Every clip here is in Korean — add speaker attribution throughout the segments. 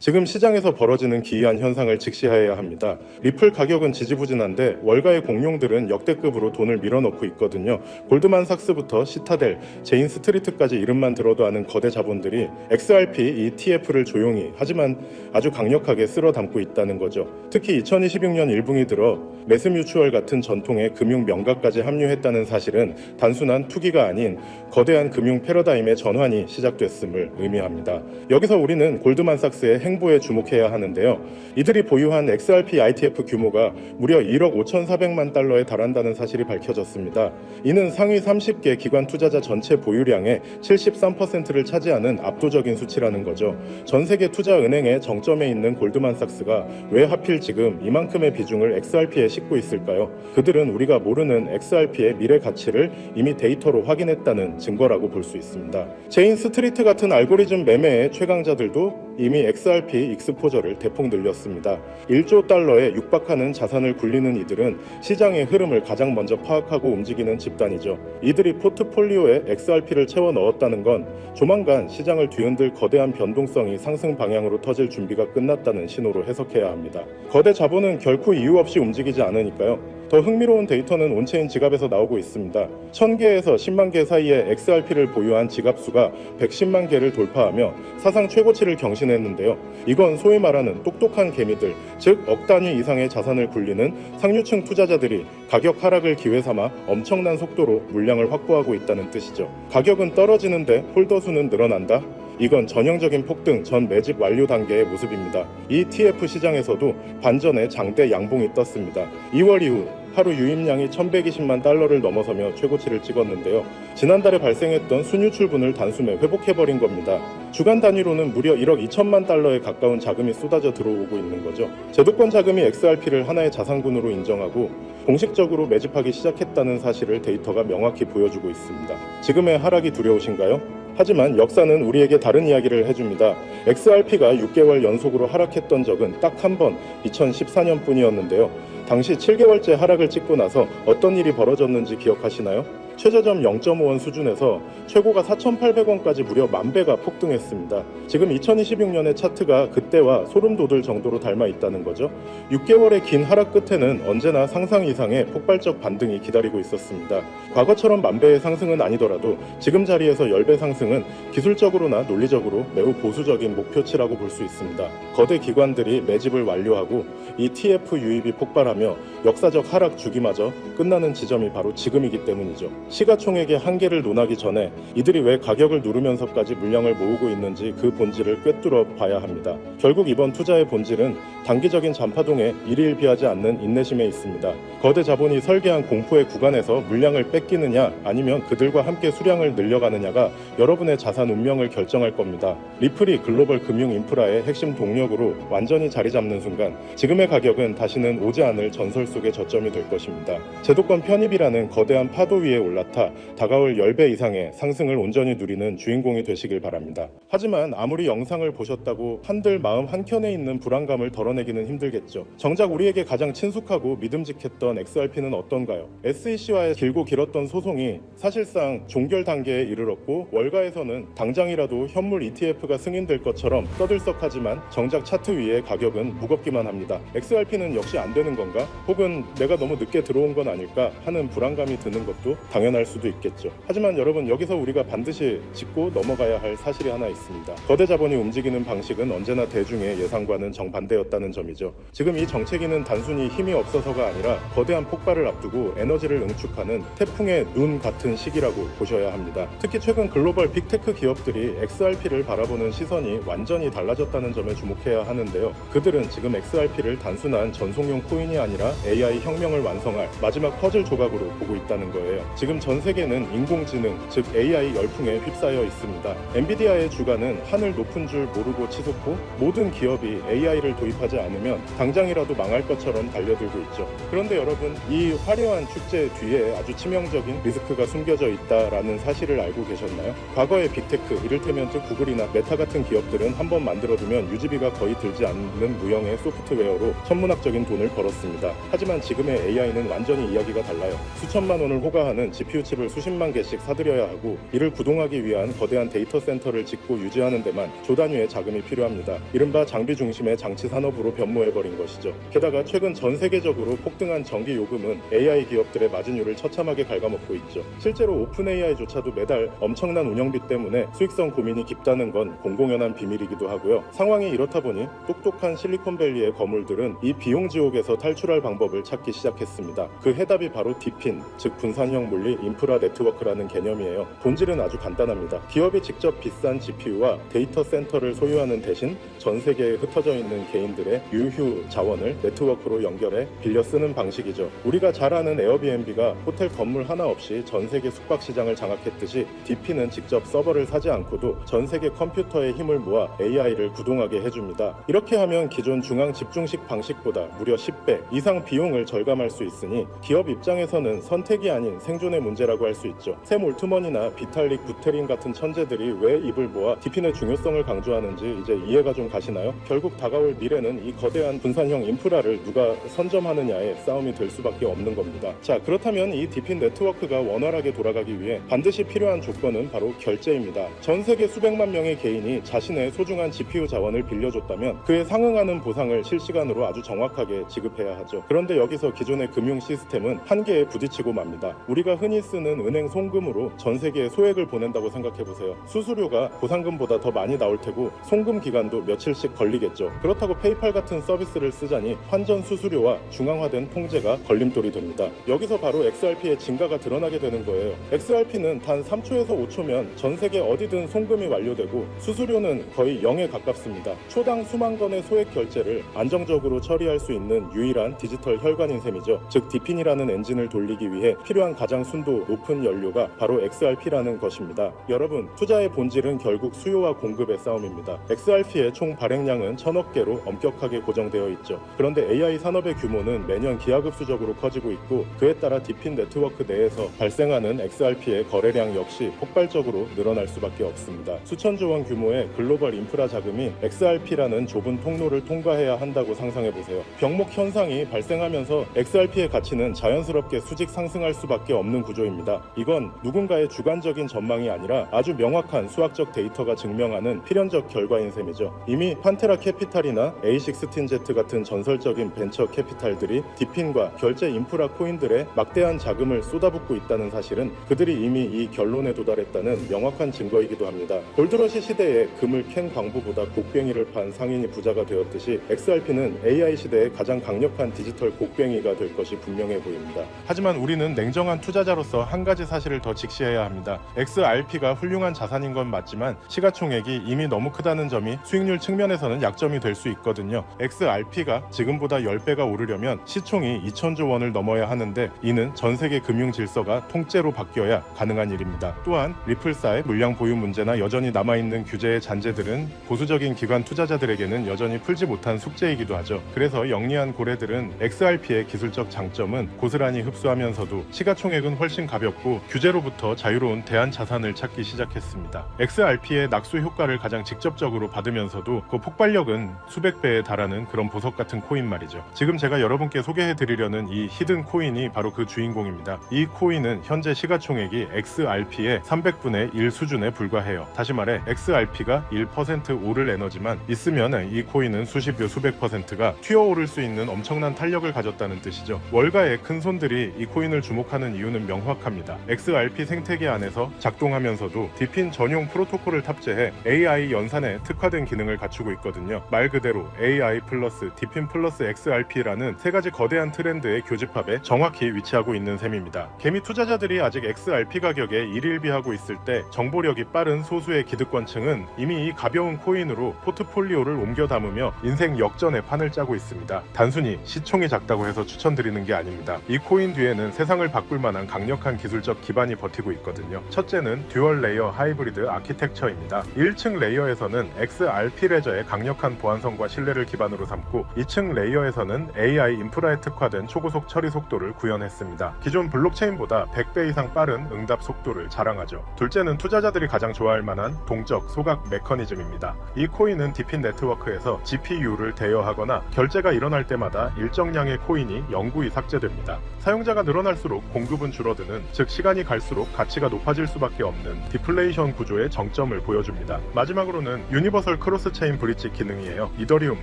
Speaker 1: 지금 시장에서 벌어지는 기이한 현상을 직시해야 합니다. 리플 가격은 지지부진한데 월가의 공룡들은 역대급으로 돈을 밀어넣고 있거든요. 골드만삭스부터 시타델, 제인 스트리트까지 이름만 들어도 아는 거대 자본들이 XRP ETF를 조용히 하지만 아주 강력하게 쓸어 담고 있다는 거죠. 특히 2026년 1분기 들어 매스뮤추얼 같은 전통의 금융 명가까지 합류했다는 사실은 단순한 투기가 아닌 거대한 금융 패러다임의 전환이 시작됐음을 의미합니다. 여기서 우리는 골드만삭스의 행보에 주목해야 하는데요. 이들이 보유한 XRP ETF 규모가 무려 1억 5,400만 달러에 달한다는 사실이 밝혀졌습니다. 이는 상위 30개 기관 투자자 전체 보유량의 73%를 차지하는 압도적인 수치라는 거죠. 전 세계 투자은행의 정점에 있는 골드만삭스가 왜 하필 지금 이만큼의 비중을 XRP에 싣고 있을까요? 그들은 우리가 모르는 XRP의 미래 가치를 이미 데이터로 확인했다는 증거라고 볼 수 있습니다. 제인 스트리트 같은 알고리즘 매매의 최강자들도 이미 XRP 익스포저를 대폭 늘렸습니다. 1조 달러에 육박하는 자산을 굴리는 이들은 시장의 흐름을 가장 먼저 파악하고 움직이는 집단이죠. 이들이 포트폴리오에 XRP를 채워 넣었다는 건 조만간 시장을 뒤흔들 거대한 변동성이 상승 방향으로 터질 준비가 끝났다는 신호로 해석해야 합니다. 거대 자본은 결코 이유 없이 움직이지 않으니까요. 더 흥미로운 데이터는 온체인 지갑에서 나오고 있습니다. 1000개에서 10만 개 사이의 XRP를 보유한 지갑 수가 110만 개를 돌파하며 사상 최고치를 경신했는데요. 이건 소위 말하는 똑똑한 개미들, 즉 억 단위 이상의 자산을 굴리는 상류층 투자자들이 가격 하락을 기회 삼아 엄청난 속도로 물량을 확보하고 있다는 뜻이죠. 가격은 떨어지는데 홀더 수는 늘어난다? 이건 전형적인 폭등 전 매집 완료 단계의 모습입니다. ETF 시장에서도 반전의 장대 양봉이 떴습니다. 2월 이후 하루 유입량이 1120만 달러를 넘어서며 최고치를 찍었는데요. 지난달에 발생했던 순유출분을 단숨에 회복해버린 겁니다. 주간 단위로는 무려 1억 2천만 달러에 가까운 자금이 쏟아져 들어오고 있는 거죠. 제도권 자금이 XRP를 하나의 자산군으로 인정하고 공식적으로 매집하기 시작했다는 사실을 데이터가 명확히 보여주고 있습니다. 지금의 하락이 두려우신가요? 하지만 역사는 우리에게 다른 이야기를 해줍니다. XRP가 6개월 연속으로 하락했던 적은 딱 한 번 2014년 뿐이었는데요. 당시 7개월째 하락을 찍고 나서 어떤 일이 벌어졌는지 기억하시나요? 최저점 0.5원 수준에서 최고가 4,800원까지 무려 10,000배가 폭등했습니다. 지금 2026년의 차트가 그때와 소름 돋을 정도로 닮아 있다는 거죠. 6개월의 긴 하락 끝에는 언제나 상상 이상의 폭발적 반등이 기다리고 있었습니다. 과거처럼 10,000배의 상승은 아니더라도 지금 자리에서 10배 상승은 기술적으로나 논리적으로 매우 보수적인 목표치라고 볼 수 있습니다. 거대 기관들이 매집을 완료하고 ETF 유입이 폭발하며 역사적 하락 주기마저 끝나는 지점이 바로 지금이기 때문이죠. 시가총액의 한계를 논하기 전에 이들이 왜 가격을 누르면서까지 물량을 모으고 있는지 그 본질을 꿰뚫어 봐야 합니다. 결국 이번 투자의 본질은 단기적인 잔파동에 일희일비하지 않는 인내심에 있습니다. 거대 자본이 설계한 공포의 구간에서 물량을 뺏기느냐 아니면 그들과 함께 수량을 늘려가느냐가 여러분의 자산 운명을 결정할 겁니다. 리플이 글로벌 금융 인프라의 핵심 동력으로 완전히 자리 잡는 순간 지금의 가격은 다시는 오지 않을 전설 속의 저점이 될 것입니다. 제도권 편입이라는 거대한 파도 위에 올라타 다가올 10배 이상의 상승을 온전히 누리는 주인공이 되시길 바랍니다. 하지만 아무리 영상을 보셨다고 한들 마음 한켠에 있는 불안감을 덜어내기는 힘들겠죠. 정작 우리에게 가장 친숙하고 믿음직했던 XRP는 어떤가요? SEC와의 길고 길었던 소송이 사실상 종결 단계에 이르렀고 월가에서는 당장이라도 현물 ETF가 승인될 것처럼 떠들썩하지만 정작 차트 위의 가격은 무겁기만 합니다. XRP는 역시 안 되는 건가? 혹은 내가 너무 늦게 들어온 건 아닐까 하는 불안감이 드는 것도 당연할 수도 있겠죠. 하지만 여러분, 여기서 우리가 반드시 짚고 넘어가야 할 사실이 하나 있습니다. 거대 자본이 움직이는 방식은 언제나 대중의 예상과는 정반대였다는 점이죠. 지금 이 정체기는 단순히 힘이 없어서가 아니라 거대한 폭발을 앞두고 에너지를 응축하는 태풍의 눈 같은 시기라고 보셔야 합니다. 특히 최근 글로벌 빅테크 기업들이 XRP를 바라보는 시선이 완전히 달라졌다는 점에 주목해야 하는데요. 그들은 지금 XRP를 단순한 전송용 코인이 아니라 AI 혁명을 완성할 마지막 퍼즐 조각으로 보고 있다는 거예요. 지금 전 세계는 인공지능, 즉 AI 열풍에 휩싸여 있습니다. 엔비디아의 주가는 하늘 높은 줄 모르고 치솟고 모든 기업이 AI를 도입하지 않으면 당장이라도 망할 것처럼 달려들고 있죠. 그런데 여러분, 이 화려한 축제 뒤에 아주 치명적인 리스크가 숨겨져 있다라는 사실을 알고 계셨나요? 과거의 빅테크, 이를테면 구글이나 메타 같은 기업들은 한번 만들어두면 유지비가 거의 들지 않는 무형의 소프트웨어로 천문학적인 돈을 벌었습니다. 하지만 지금의 AI는 완전히 이야기가 달라요. 수천만 원을 호가하는 GPU 칩을 수십만 개씩 사들여야 하고 이를 구동하기 위한 거대한 데이터 센터를 짓고 유지하는 데만 조 단위의 자금이 필요합니다. 이른바 장비 중심의 장치 산업으로 변모해버린 것이죠. 게다가 최근 전 세계적으로 폭등한 전기 요금은 AI 기업들의 마진율을 처참하게 갉아먹고 있죠. 실제로 오픈 AI조차도 매달 엄청난 운영비 때문에 수익성 고민이 깊다는 건 공공연한 비밀이기도 하고요. 상황이 이렇다 보니 똑똑한 실리콘밸리의 거물들은 이 비용 지옥에서 탈출할 방법을 찾기 시작했습니다. 그 해답이 바로 디핀, 즉 분산형 물리 인프라 네트워크라는 개념이에요. 본질은 아주 간단합니다. 기업이 직접 비싼 GPU와 데이터 센터를 소유하는 대신 전 세계에 흩어져 있는 개인들의 유휴 자원을 네트워크로 연결해 빌려 쓰는 방식이죠. 우리가 잘 아는 에어비앤비가 호텔 건물 하나 없이 전 세계 숙박 시장을 장악했듯이 디핀은 직접 서버를 사지 않고도 전 세계 컴퓨터의 힘을 모아 AI를 구동하게 해줍니다. 이렇게 하면 기존 중앙 집중식 방식보다 무려 10배 이상 비용을 절감할 수 있으니 기업 입장에서는 선택이 아닌 생존의 문제라고 할 수 있죠. 샘 올트먼이나 비탈릭 부테린 같은 천재들이 왜 입을 모아 디핀의 중요성을 강조하는지 이제 이해가 좀 가시나요? 결국 다가올 미래는 이 거대한 분산형 인프라를 누가 선점하느냐의 싸움이 될 수밖에 없는 겁니다. 자, 그렇다면 이 디핀 네트워크가 원활하게 돌아가기 위해 반드시 필요한 조건은 바로 결제입니다. 전 세계 수백만 명의 개인이 자신의 소중한 GPU 자원을 빌려줬다면 그에 상응하는 보상을 실시간으로 아주 정확하게 지급해야 하죠. 그런데 여기서 기존의 금융 시스템은 한계에 부딪히고 맙니다. 우리가 흔히 쓰는 은행 송금으로 전 세계에 소액을 보낸다고 생각해보세요. 수수료가 보상금보다 더 많이 나올 테고 송금 기간도 며칠씩 걸리겠죠. 그렇다고 페이팔 같은 서비스를 쓰자니 환전 수수료와 중앙화된 통제가 걸림돌이 됩니다. 여기서 바로 XRP의 진가가 드러나게 되는 거예요. XRP는 단 3초에서 5초면 전 세계 어디든 송금이 완료되고 수수료는 거의 0에 가깝습니다. 초당 수만 건의 소액 결제를 안정적으로 처리할 수 있는 유일한 디지털 혈관인 셈이죠. 즉 디핀이라는 엔진을 돌리기 위해 필요한 가장 순도 높은 연료가 바로 XRP라는 것입니다. 여러분, 투자의 본질은 결국 수요와 공급의 싸움입니다. XRP의 총 발행량은 1000억 개로 엄격하게 고정되어 있죠. 그런데 AI 산업의 규모는 매년 기하급수적으로 커지고 있고 그에 따라 디핀 네트워크 내에서 발생하는 XRP의 거래량 역시 폭발적으로 늘어날 수밖에 없습니다. 수천조 원 규모의 글로벌 인프라 자금이 XRP라는 좁은 통로를 통과해야 한다고 상상해보세요. 병목 현상이 발생하면서 XRP의 가치는 자연스럽게 수직 상승할 수밖에 없는 구조입니다. 이건 누군가의 주관적인 전망이 아니라 아주 명확한 수학적 데이터가 증명하는 필연적 결과인 셈이죠. 이미 판테라 캐피탈이나 A16Z 같은 전설적인 벤처 캐피탈들이 디핀과 결제 인프라 코인들의 막대한 자금을 쏟아붓고 있다는 사실은 그들이 이미 이 결론에 도달했다는 명확한 증거이기도 합니다. 골드러시 시대에 금을 캔 광부보다 곡괭이를 판 상인이 부자가 되었듯이 XRP는 AI 시대의 가장 강력한 디지털 곡괭이가 될 것이 분명해 보입니다. 하지만 우리는 냉정한 투자자로서 한 가지 사실을 더 직시해야 합니다. XRP가 훌륭한 자산인 건 맞지만 시가총액이 이미 너무 크다는 점이 수익률 측면에서는 약점이 될 수 있거든요. XRP가 지금보다 10배가 오르려면 시총이 2000조 원을 넘어야 하는데 이는 전 세계 금융 질서가 통째로 바뀌어야 가능한 일입니다. 또한 리플사의 물량 보유 문제나 여전히 남아있는 규제의 잔재들은 보수적인 기관 투자자들에게는 여전히 풀지 못한 숙제이기도 하죠. 그래서 영리한 고래들은 XRP의 기술적 장점은 고스란히 흡수하면서도 시가총액은 훨씬 가볍고 규제로부터 자유로운 대안 자산을 찾기 시작했습니다. XRP의 낙수 효과를 가장 직접적으로 받으면서도 그 폭발력은 수백 배에 달하는 그런 보석 같은 코인 말이죠. 지금 제가 여러분께 소개해드리려는 이 히든 코인이 바로 그 주인공입니다. 이 코인은 현재 시가총액이 XRP의 300분의 1 수준에 불과해요. 다시 말해 XRP가 1% 오를 에너지만 있으면 이 코인은 수십여 수백 %가 튀어오를 수 있는 엄청난 탄력을 가졌다는 뜻이죠. 월가의 큰 손들이 이 코인을 주목하는 이유는 명확합니다. XRP 생태계 안에서 작동하면서도 디핀 전용 프로토콜을 탑재해 AI 연산에 특화된 기능을 갖추고 있거든요. 말 그대로 AI 플러스 디핀 플러스 XRP라는 세 가지 거대한 트렌드의 교집합에 정확히 위치하고 있는 셈입니다. 개미 투자자들이 아직 XRP 가격에 일일비하고 있을 때 정보력이 빠른 소수의 기득권층은 이미 이 가벼운 코인으로 포트폴리오를 옮겨 담으며 인생 역전의 판을 짜고 있습니다. 단순히 시총이 작다고 해서 추천드리는 게 아닙니다. 이 코인 뒤에는 세상을 바꿀 만한 강력한 기술적 기반이 버티고 있거든요. 첫째는 듀얼 레이어 하이브리드 아키텍처입니다. 1층 레이어에서는 XRP 레저의 강력한 보안성과 신뢰를 기반으로 삼고 2층 레이어에서는 AI 인프라에 특화된 초고속 처리 속도를 구현했습니다. 기존 블록체인보다 100배 이상 빠른 응답 속도를 자랑하죠. 둘째는 투자자들이 가장 좋아할 만한 동적 소각 메커니즘입니다. 이 코인은 디핀 네트워크에서 GPU를 대여하거나 결제가 일어날 때마다 일정량의 코인이 영구히 삭제됩니다. 사용자가 늘어날수록 공급은 줄어 줄어드는, 즉 시간이 갈수록 가치가 높아질 수밖에 없는 디플레이션 구조의 정점을 보여줍니다. 마지막으로는 유니버설 크로스 체인 브릿지 기능이에요. 이더리움,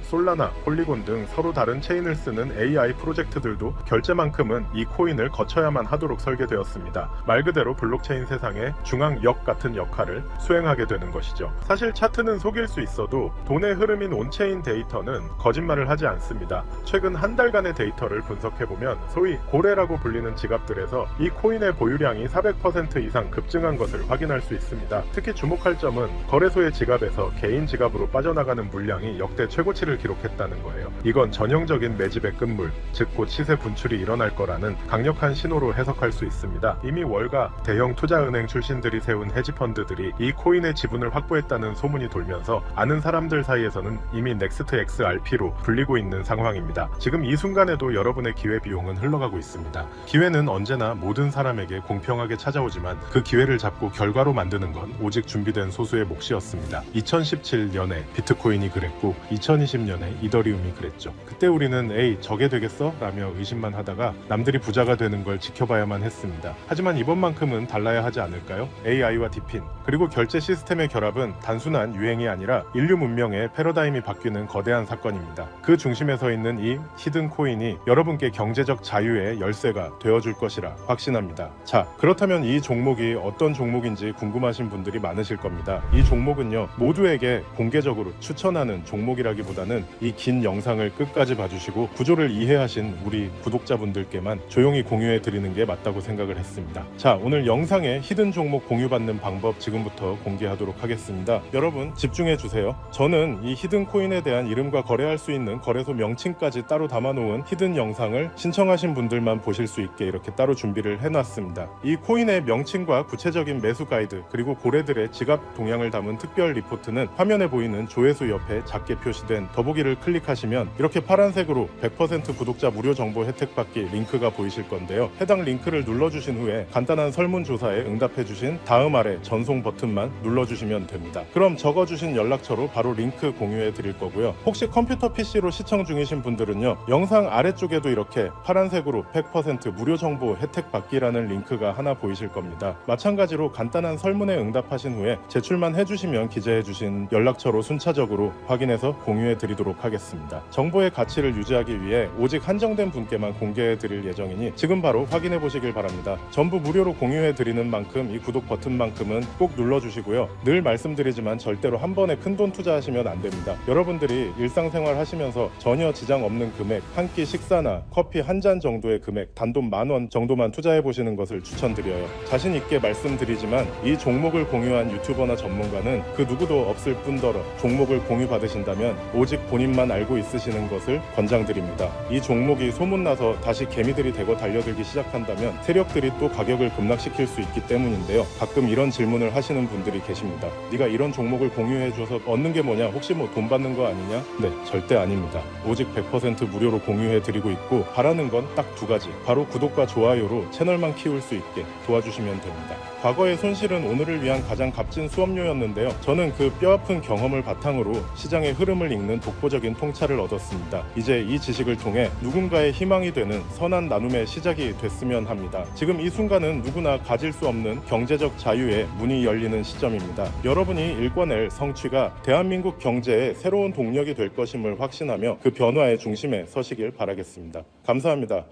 Speaker 1: 솔라나, 폴리곤 등 서로 다른 체인을 쓰는 AI 프로젝트들도 결제만큼은 이 코인을 거쳐야만 하도록 설계되었습니다. 말 그대로 블록체인 세상의 중앙역 같은 역할을 수행하게 되는 것이죠. 사실 차트는 속일 수 있어도 돈의 흐름인 온체인 데이터는 거짓말을 하지 않습니다. 최근 한 달간의 데이터를 분석해보면 소위 고래라고 불리는 지갑들에서 이 코인의 보유량이 400% 이상 급증한 것을 확인할 수 있습니다. 특히 주목할 점은 거래소의 지갑에서 개인 지갑으로 빠져나가는 물량이 역대 최고치를 기록했다는 거예요. 이건 전형적인 매집의 끝물, 즉 곧 시세 분출이 일어날 거라는 강력한 신호로 해석할 수 있습니다. 이미 월가 대형 투자은행 출신들이 세운 헤지펀드들이 이 코인의 지분을 확보했다는 소문이 돌면서 아는 사람들 사이에서는 이미 넥스트 XRP로 불리고 있는 상황입니다. 지금 이 순간에도 여러분의 기회비용은 흘러가고 있습니다. 기회는 언제나 모든 사람에게 공평하게 찾아오지만 그 기회를 잡고 결과로 만드는 건 오직 준비된 소수의 몫이었습니다. 2017년에 비트코인이 그랬고 2020년에 이더리움이 그랬죠. 그때 우리는 에이 저게 되겠어? 라며 의심만 하다가 남들이 부자가 되는 걸 지켜봐야만 했습니다. 하지만 이번만큼은 달라야 하지 않을까요? AI와 디핀 그리고 결제 시스템의 결합은 단순한 유행이 아니라 인류 문명의 패러다임이 바뀌는 거대한 사건입니다. 그 중심에 서 있는 이 히든 코인이 여러분께 경제적 자유의 열쇠가 되어줄 것이라 확신합니다. 자, 그렇다면 이 종목이 어떤 종목인지 궁금하신 분들이 많으실 겁니다. 이 종목은요, 모두에게 공개적으로 추천하는 종목이라기보다는 이 긴 영상을 끝까지 봐주시고 구조를 이해하신 우리 구독자분들께만 조용히 공유해 드리는 게 맞다고 생각을 했습니다. 자, 오늘 영상의 히든 종목 공유받는 방법 지금부터 공개하도록 하겠습니다. 여러분 집중해 주세요. 저는 이 히든 코인에 대한 이름과 거래할 수 있는 거래소 명칭까지 따로 담아놓은 히든 영상을 신청하신 분들만 보실 수 있게 이렇게 따로 준비를 해놨습니다. 이 코인의 명칭과 구체적인 매수 가이드 그리고 고래들의 지갑 동향을 담은 특별 리포트는 화면에 보이는 조회수 옆에 작게 표시된 더보기를 클릭하시면 이렇게 파란색으로 100% 구독자 무료 정보 혜택 받기 링크가 보이실 건데요. 해당 링크를 눌러주신 후에 간단한 설문조사에 응답해주신 다음 아래 전송 버튼만 눌러주시면 됩니다. 그럼 적어주신 연락처로 바로 링크 공유해 드릴 거고요. 혹시 컴퓨터 PC로 시청 중이신 분들은요, 영상 아래쪽에도 이렇게 파란색으로 100% 무료 정보 혜택 받기라는 링크가 하나 보이실 겁니다. 마찬가지로 간단한 설문에 응답하신 후에 제출만 해주시면 기재해주신 연락처로 순차적으로 확인해서 공유해 드리도록 하겠습니다. 정보의 가치를 유지하기 위해 오직 한정된 분께만 공개해 드릴 예정이니 지금 바로 확인해 보시길 바랍니다. 전부 무료로 공유해 드리는 만큼 이 구독 버튼만큼은 꼭 눌러주시고요. 늘 말씀드리지만 절대로 한 번에 큰돈 투자하시면 안 됩니다. 여러분들이 일상생활 하시면서 전혀 지장 없는 금액, 한 끼 식사나 커피 한 잔 정도의 금액, 단돈 10,000원 정도만 투자해 보시는 것을 추천드려요. 자신 있게 말씀드리지만 이 종목을 공유한 유튜버나 전문가는 그 누구도 없을 뿐더러 종목을 공유 받으신다면 오직 본인만 알고 있으시는 것을 권장드립니다. 이 종목이 소문나서 다시 개미들이 대거 달려들기 시작한다면 세력들이 또 가격을 급락시킬 수 있기 때문인데요. 가끔 이런 질문을 하시는 분들이 계십니다. 네가 이런 종목을 공유해줘서 얻는 게 뭐냐? 혹시 뭐 돈 받는 거 아니냐? 네, 절대 아닙니다. 오직 100% 무료로 공유해드리고 있고 바라는 건 딱 두 가지. 바로 구독과 좋아요로 채널만 키울 수 있게 도와주시면 됩니다. 과거의 손실은 오늘을 위한 가장 값진 수업료였는데요. 저는 그 뼈아픈 경험을 바탕으로 시장의 흐름을 읽는 독보적인 통찰을 얻었습니다. 이제 이 지식을 통해 누군가의 희망이 되는 선한 나눔의 시작이 됐으면 합니다. 지금 이 순간은 누구나 가질 수 없는 경제적 자유의 문이 열리는 시점입니다. 여러분이 일궈낼 성취가 대한민국 경제의 새로운 동력이 될 것임을 확신하며 그 변화의 중심에 서시길 바라겠습니다. 감사합니다.